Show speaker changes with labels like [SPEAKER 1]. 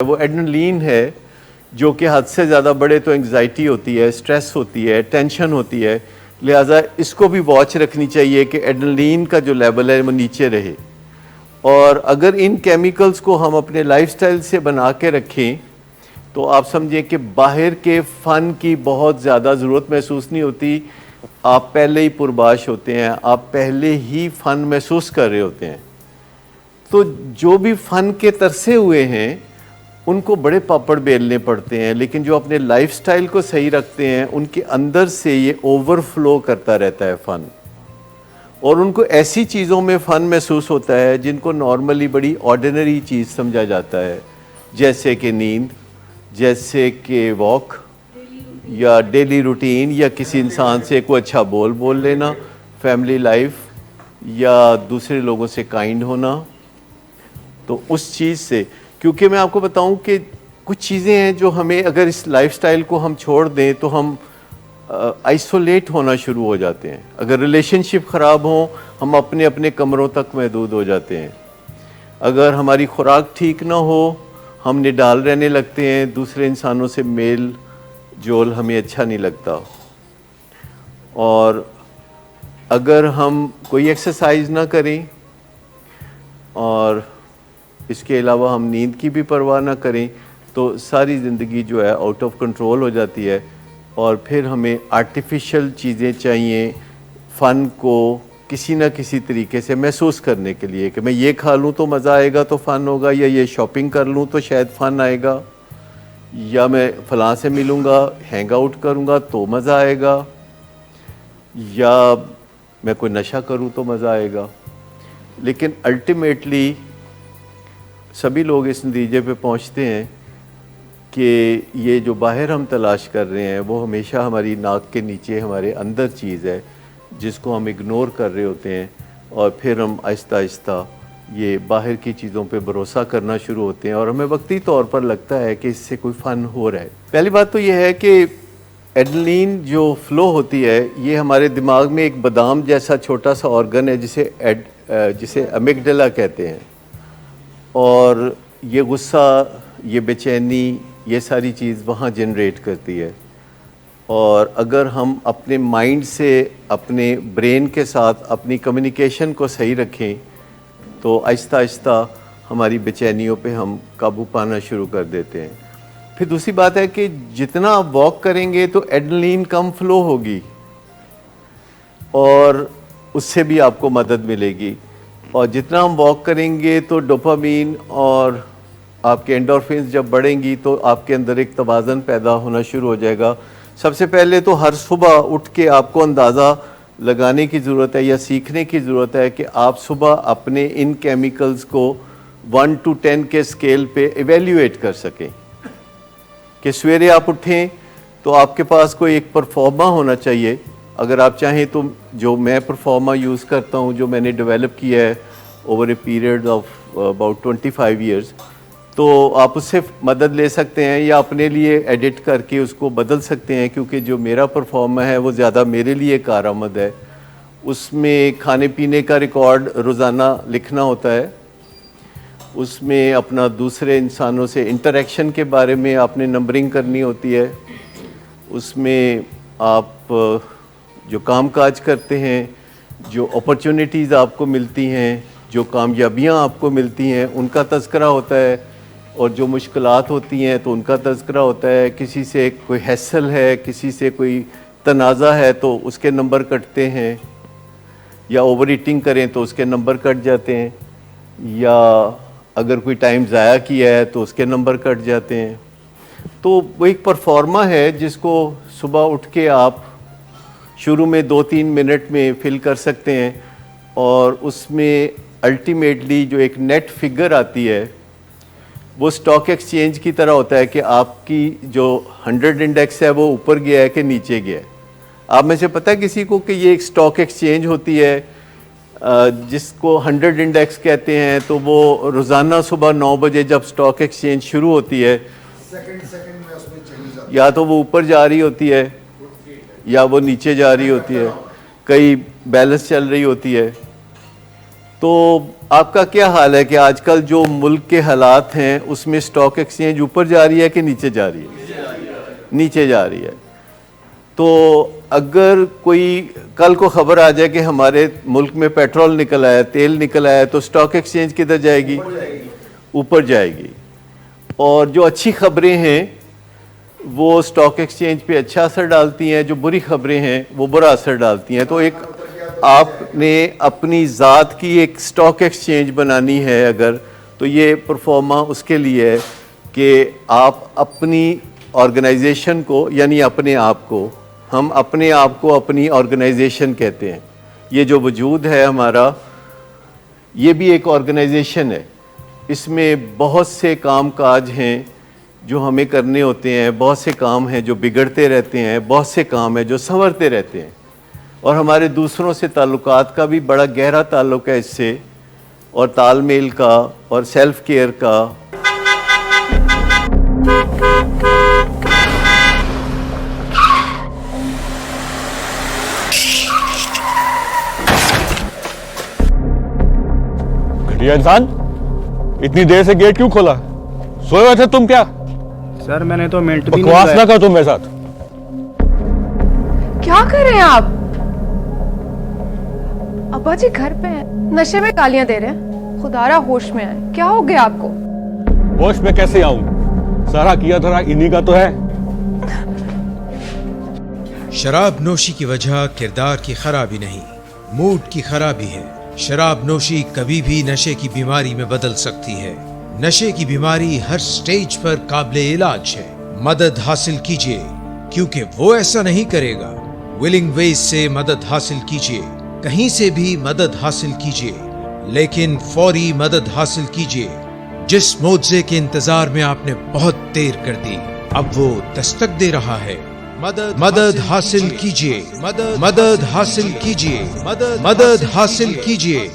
[SPEAKER 1] वो एड्रेनलिन है जो कि हद से ज़्यादा बढ़े तो एंग्जाइटी होती है, स्ट्रेस होती है, टेंशन होती है। लिहाजा इसको भी वॉच रखनी चाहिए कि एड्रेनलिन का जो लेवल है वो नीचे रहे। और अगर इन केमिकल्स को हम अपने लाइफस्टाइल से बना के रखें तो आप समझें कि बाहर के फ़न की बहुत ज़्यादा ज़रूरत महसूस नहीं होती। आप पहले ही पुरबाश होते हैं, आप पहले ही फ़न महसूस कर रहे होते हैं। तो जो भी फ़न के तरसे हुए हैं उनको बड़े पापड़ बेलने पड़ते हैं, लेकिन जो अपने लाइफस्टाइल को सही रखते हैं उनके अंदर से ये ओवरफ्लो करता रहता है फ़न, और उनको ऐसी चीज़ों में फ़न महसूस होता है जिनको नॉर्मली बड़ी ऑर्डिनरी चीज़ समझा जाता है, जैसे कि नींद, जैसे कि वॉक या डेली रूटीन, या किसी इंसान से कोई अच्छा बोल लेना, फैमिली लाइफ, या दूसरे लोगों से काइंड होना। तो उस चीज़ से, क्योंकि मैं आपको बताऊं कि कुछ चीज़ें हैं जो हमें, अगर इस लाइफस्टाइल को हम छोड़ दें तो हम आइसोलेट होना शुरू हो जाते हैं। अगर रिलेशनशिप ख़राब हो हम अपने अपने कमरों तक महदूद हो जाते हैं। अगर हमारी खुराक ठीक ना हो हम निडाल रहने लगते हैं, दूसरे इंसानों से मेल जोल हमें अच्छा नहीं लगता। और अगर हम कोई एक्सरसाइज ना करें और इसके अलावा हम नींद की भी परवाह ना करें तो सारी ज़िंदगी जो है आउट ऑफ कंट्रोल हो जाती है। और फिर हमें आर्टिफिशियल चीज़ें चाहिए फ़न को किसी ना किसी तरीके से महसूस करने के लिए, कि मैं ये खा लूँ तो मज़ा आएगा तो फ़न होगा, या ये शॉपिंग कर लूँ तो शायद फ़न आएगा, या मैं फ़लाँ से मिलूँगा, हैंग आउट करूँगा तो मज़ा आएगा, या मैं कोई नशा करूँ तो मज़ा आएगा। लेकिन अल्टीमेटली सभी लोग इस नतीजे पे पहुंचते हैं कि ये जो बाहर हम तलाश कर रहे हैं वो हमेशा हमारी नाक के नीचे हमारे अंदर चीज़ है जिसको हम इग्नोर कर रहे होते हैं, और फिर हम आहिस्ता आहिस्ता ये बाहर की चीज़ों पे भरोसा करना शुरू होते हैं और हमें वक्ती तौर पर लगता है कि इससे कोई फ़न हो रहा है। पहली बात तो ये है कि एड्रेनलिन जो फ़्लो होती है ये हमारे दिमाग में एक बादाम जैसा छोटा सा ऑर्गन है जिसे अमिगडाला कहते हैं, और ये गुस्सा, ये बेचैनी, ये सारी चीज़ वहाँ जनरेट करती है। और अगर हम अपने माइंड से, अपने ब्रेन के साथ अपनी कम्युनिकेशन को सही रखें तो आहिस्ता आहिस्ता हमारी बेचैनियों पे हम काबू पाना शुरू कर देते हैं। फिर दूसरी बात है कि जितना आप वॉक करेंगे तो एड्रेनलिन कम फ्लो होगी और उससे भी आपको मदद मिलेगी, और जितना हम वॉक करेंगे तो डोपामीन और आपके एंडोर्फिन्स जब बढ़ेंगी तो आपके अंदर एक तवाज़न पैदा होना शुरू हो जाएगा। सबसे पहले तो हर सुबह उठ के आपको अंदाज़ा लगाने की ज़रूरत है या सीखने की ज़रूरत है कि आप सुबह अपने इन केमिकल्स को 1 to 10 के स्केल पे इवेल्यूएट कर सकें, कि सवेरे आप उठें तो आपके पास कोई एक परफॉर्मा होना चाहिए। अगर आप चाहें तो जो मैं परफॉर्मा यूज़ करता हूँ, जो मैंने डेवलप किया है over a period of about 25 years, तो आप उससे मदद ले सकते हैं या अपने लिए एडिट करके उसको बदल सकते हैं, क्योंकि जो मेरा परफॉर्मा है वो ज़्यादा मेरे लिए कारआमद है। उसमें खाने पीने का रिकॉर्ड रोज़ाना लिखना होता है, उसमें अपना दूसरे इंसानों से इंटरेक्शन के बारे में आपने नंबरिंग करनी होती है, उसमें आप जो कामकाज करते हैं, जो अपॉर्चुनिटीज़ आपको मिलती हैं, जो कामयाबियां आपको मिलती हैं उनका तज़किरा होता है, और जो मुश्किलात होती हैं तो उनका तज़किरा होता है। किसी से कोई हैसल है, किसी से कोई तनाज़ा है तो उसके नंबर कटते हैं, या ओवर ईटिंग करें तो उसके नंबर कट जाते हैं, या अगर कोई टाइम ज़ाया किया है तो उसके नंबर कट जाते हैं। तो वो एक परफॉर्मा है जिसको सुबह उठ के आप शुरू में 2-3 मिनट में फिल कर सकते हैं, और उसमें अल्टीमेटली जो एक नेट फिगर आती है वो स्टॉक एक्सचेंज की तरह होता है कि आपकी जो 100 इंडेक्स है वो ऊपर गया है कि नीचे गया है। आप में से पता है किसी को कि ये एक स्टॉक एक्सचेंज होती है जिसको 100 इंडेक्स कहते हैं, तो वो रोज़ाना सुबह 9 बजे जब स्टॉक एक्सचेंज शुरू होती है
[SPEAKER 2] सेकंड में उसमें चेंजेस
[SPEAKER 1] या तो वो ऊपर जा रही होती है या वो नीचे जा रही होती है, कई बैलेंस चल रही होती है। तो आपका क्या हाल है कि आजकल जो मुल्क के हालात हैं उसमें स्टॉक एक्सचेंज ऊपर जा रही है कि नीचे जा रही है? नीचे जा रही है। तो अगर कोई कल को खबर आ जाए कि हमारे मुल्क में पेट्रोल निकल आया, तेल निकल आया, तो स्टॉक एक्सचेंज किधर जाएगी? ऊपर जाएगी। और जो अच्छी खबरें हैं वो स्टॉक एक्सचेंज पे अच्छा असर डालती हैं, जो बुरी खबरें हैं वो बुरा असर डालती हैं। तो एक आपने अपनी ज़ात की एक स्टॉक एक्सचेंज बनानी है अगर, तो ये परफॉर्मा उसके लिए है कि आप अपनी ऑर्गेनाइजेशन को, यानी अपने आप को, हम अपने आप को अपनी ऑर्गेनाइजेशन कहते हैं। ये जो वजूद है हमारा, ये भी एक ऑर्गेनाइजेशन है। इसमें बहुत से काम काज हैं जो हमें करने होते हैं, बहुत से काम हैं जो बिगड़ते रहते हैं, बहुत से काम हैं जो संवरते रहते हैं, और हमारे दूसरों से ताल्लुकात का भी बड़ा गहरा ताल्लुक है इससे, और तालमेल का और सेल्फ केयर का।
[SPEAKER 3] घटिया इंसान, इतनी देर से गेट क्यों खोला? सोए हुए थे तुम क्या?
[SPEAKER 4] सर मैंने तो मिनट भी नहीं
[SPEAKER 3] बकवास ना
[SPEAKER 4] लगाया।
[SPEAKER 3] कर तुम मेरे साथ।
[SPEAKER 5] क्या कर रहे हैं आप? अब्बा जी घर पे हैं, नशे में गालियां दे रहे हैं। खुदारा होश में आए, क्या हो गया आपको?
[SPEAKER 3] होश में कैसे आऊं? सारा किया धरा इन्हीं का तो है।
[SPEAKER 6] शराब नोशी की वजह किरदार की खराबी नहीं, मूड की खराबी है। शराब नोशी कभी भी नशे की बीमारी में बदल सकती है। नशे की बीमारी हर स्टेज पर काबिले इलाज है। मदद हासिल कीजिए, क्योंकि वो ऐसा नहीं करेगा। विलिंग वेज से मदद हासिल कीजिए, कहीं से भी मदद हासिल कीजिए, लेकिन फौरी मदद हासिल कीजिए। जिस मुआवजे के इंतजार में आपने बहुत देर कर दी, अब वो दस्तक दे रहा है। मदद हासिल कीजिए, मदद हासिल कीजिए, मदद हासिल कीजिए।